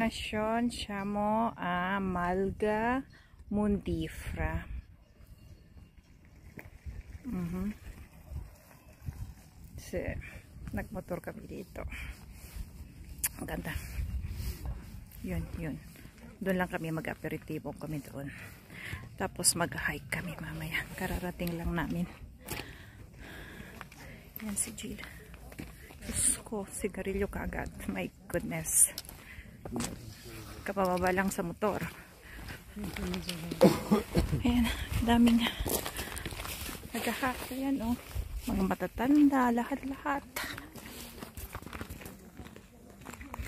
denominasyon siamo a Malga Mundifera. So, nagmotor kami dito. Ang ganda. Yun. Doon lang kami mag-aperitibo kami doon. Tapos mag-hike kami mamaya. Kararating lang namin. Yan si Jill. Diyos ko, sigarilyo kaagad. My goodness. Kapababa lang sa motor. Ayan, daming nag-hike. Ayan, oh. Mga matatanda, lahat-lahat.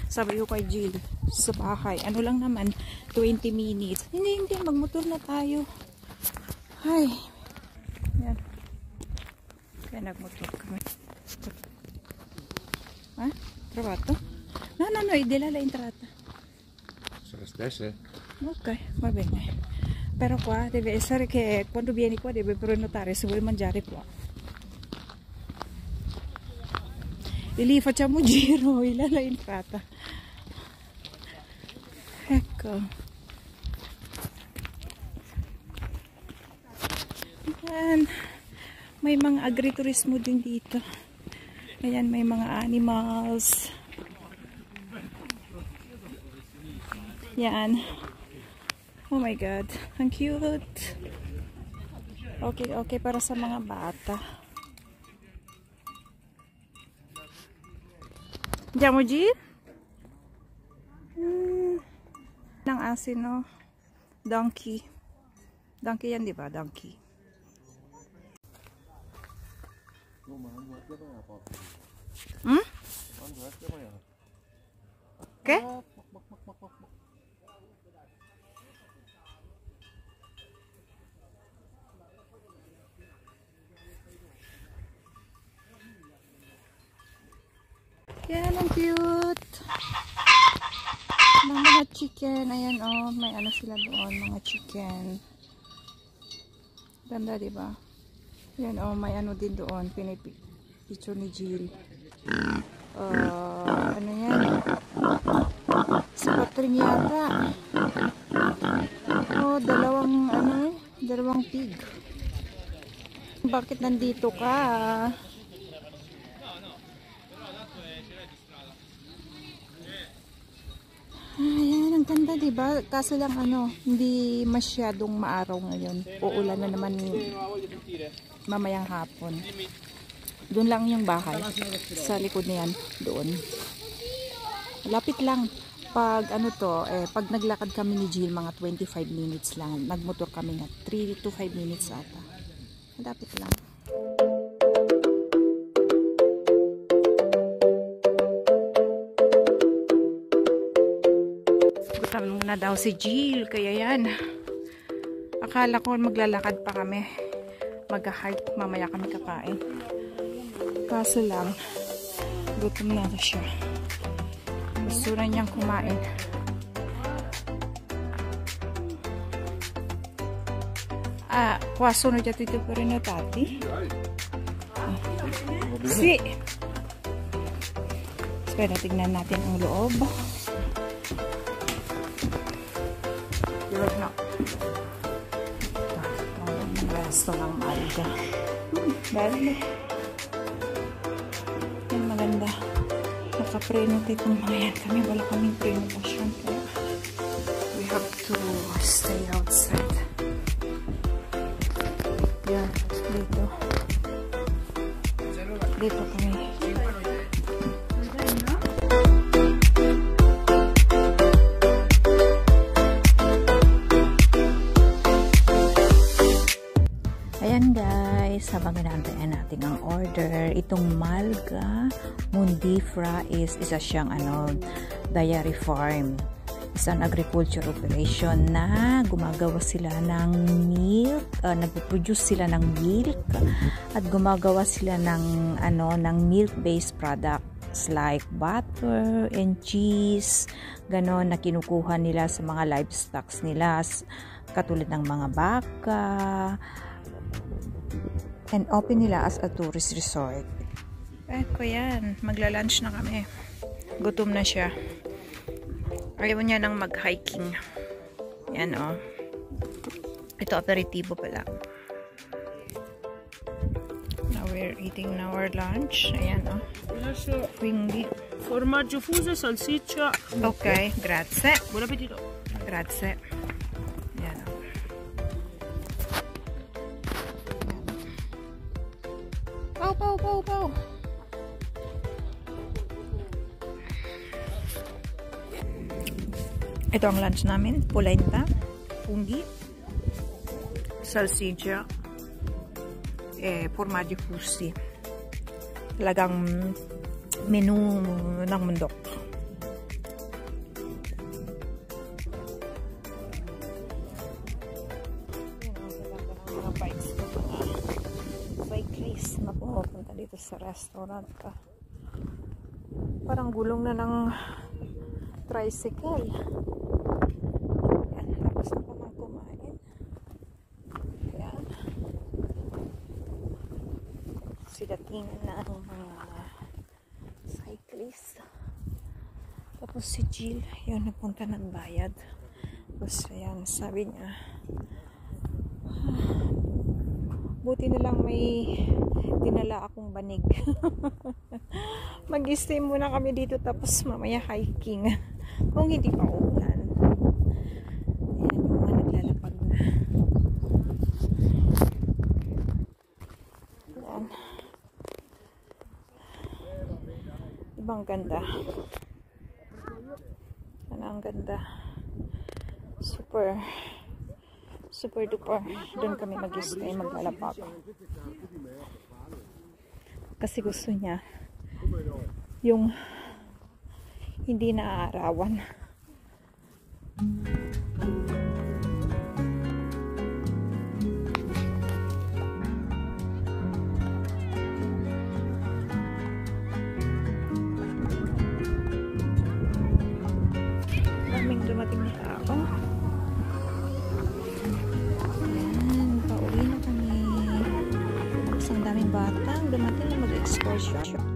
Sabi ko kay Jill sa bahay, ano lang naman, 20 minutes. Hindi, magmotor na tayo. Ay. Ayan. Kaya nagmotor kami. Ah? Trovato? No, idila la entrata. Sono stesse? Ok, va bene. Però qua deve essere che quando vieni qua devi prenotare se vuoi mangiare qua. E lì facciamo un giro, là la entrata. Ecco. Ayan. May mga agriturismo din dito. Ayan, may mga animals. Yan. Oh my God. Ang cute. Okay para sa mga bata. Andiamo G? Ng asin, no? Donkey. Donkey yan, di ba? Donkey. ¿Qué? Yan, ang cute. Ng mga chicken. Ayan, oh. May ano sila doon. Mga chicken. Ganda, diba? Yan, oh. May ano din doon. Pinipicture ni Jill. Ano yan? Spotring yata. Oh, dalawang pig. Bakit nandito ka? Ayan, ang ganda, diba? Kaso lang hindi masyadong maaraw ngayon. Uulan na naman mamayang hapon. Doon lang yung bahay. Sa likod na yan, doon. Lapit lang. Pag pag naglakad kami ni Jill, mga 25 minutes lang. Nagmotor kami nga 3 to 5 minutes ata. Lapit lang. Gutom na daw si Jill, kaya yan. Akala ko maglalakad pa kami. Mag-hike, mamaya kami kakain. Kaso lang, gutom na siya. Gusto na niyang kumain. Qua sono già tutti prenotati? Sì. Espera, tignan natin ang loob. No. Ang resto ng Malga. Bale. Yan, maganda. Naka-prenote itong mga yan. Kami wala kaming prenotation. We have to stay outside. Yan, dito. Dito kami. Ayan guys, habang inaantayan natin ang order, itong Malga Mundifera isa siyang dairy farm. Isang agriculture operation na gumagawa sila ng milk, nagpo-produce sila ng milk at gumagawa sila ng milk-based products like butter and cheese, ganon na kinukuha nila sa mga livestock nila katulad ng mga baka, and open nila as a tourist resort. Eko yan, magla-lunch na kami. Gutom na siya. Ayaw niya nang mag-hiking. Yan o. Ito aperitivo pala. Now we're eating our lunch. Ayan o. Quindi. Formaggio fuso, salsiccia. Okay, grazie. Buon appetito. Grazie. Ayan o. Pow, pow, pow, pow. Ito ang lunch namin. Polenta, funghi, salsiccia, formaggio fusi. Talagang menu ng mundok. Mga bikes ko, mga cyclist na pumupunta dito sa restaurant. Parang gulong na ng tricycle. Ayan, tapos na pa kumain. Ayan. Sidatingan na ang mga cyclist. Tapos si Jill, yun, napunta ng bayad. Tapos, ayan, sabi niya, buti na lang may dinala akong banig. Mag-stay muna kami dito, tapos mamaya hiking. Kung hindi pa ulan. Ayan, yung mga naglalapag na. Ayan. Ibang ganda. Ano ang ganda. Super duper. Doon kami mag-stay, maglalapag. Kasi gusto niya yung hindi naaarawan. Daming dumating na tao. Ayan, pauwi na kami. Tapos ang daming batang dumating na mag-excursion.